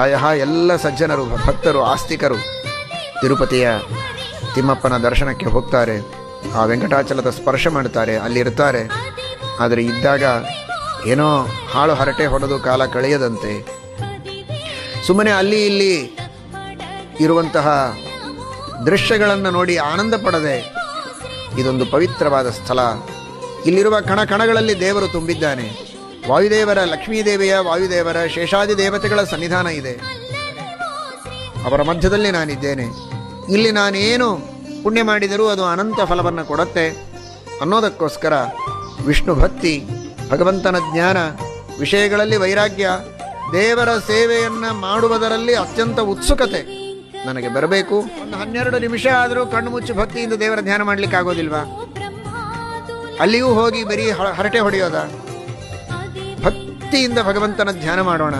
ಪ್ರಾಯ ಎಲ್ಲ ಸಜ್ಜನರು, ಭಕ್ತರು, ಆಸ್ತಿಕರು ತಿರುಪತಿಯ ತಿಮ್ಮಪ್ಪನ ದರ್ಶನಕ್ಕೆ ಹೋಗ್ತಾರೆ, ಆ ವೆಂಕಟಾಚಲದ ಸ್ಪರ್ಶ ಮಾಡ್ತಾರೆ, ಅಲ್ಲಿರ್ತಾರೆ. ಆದರೆ ಇದ್ದಾಗ ಏನೋ ಹಾಳು ಹರಟೆ ಹೊಡೆದು ಕಾಲ ಕಳೆಯದಂತೆ ಸುಮ್ಮನೆ ಅಲ್ಲಿ ಇಲ್ಲಿ ಇರುವಂತಹ ದೃಶ್ಯಗಳನ್ನು ನೋಡಿ ಆನಂದ ಪಡದೆ, ಇದೊಂದು ಪವಿತ್ರವಾದ ಸ್ಥಳ, ಇಲ್ಲಿರುವ ಕಣ ಕಣಗಳಲ್ಲಿ ದೇವರು ತುಂಬಿದ್ದಾನೆ. ವಾಯುದೇವರ, ಲಕ್ಷ್ಮೀದೇವಿಯ, ವಾಯುದೇವರ, ಶೇಷಾದಿ ದೇವತೆಗಳ ಸನ್ನಿಧಾನ ಇದೆ. ಅವರ ಮಧ್ಯದಲ್ಲಿ ನಾನಿದ್ದೇನೆ. ಇಲ್ಲಿ ನಾನೇನು ಪುಣ್ಯ ಮಾಡಿದರೂ ಅದು ಅನಂತ ಫಲವನ್ನು ಕೊಡುತ್ತೆ ಅನ್ನೋದಕ್ಕೋಸ್ಕರ ವಿಷ್ಣು ಭಕ್ತಿ, ಭಗವಂತನ ಜ್ಞಾನ, ವಿಷಯಗಳಲ್ಲಿ ವೈರಾಗ್ಯ, ದೇವರ ಸೇವೆಯನ್ನು ಮಾಡುವುದರಲ್ಲಿ ಅತ್ಯಂತ ಉತ್ಸುಕತೆ ನನಗೆ ಬರಬೇಕು. ಒಂದು 12 ನಿಮಿಷ ಆದರೂ ಕಣ್ಣು ಮುಚ್ಚಿ ಭಕ್ತಿಯಿಂದ ದೇವರ ಧ್ಯಾನ ಮಾಡಲಿಕ್ಕೆ ಆಗೋದಿಲ್ವಾ? ಅಲ್ಲಿಯೂ ಹೋಗಿ ಬರೀ ಹರಟೆ ಹೊಡೆಯೋದ? ಭಕ್ತಿಯಿಂದ ಭಗವಂತನ ಧ್ಯಾನ ಮಾಡೋಣ.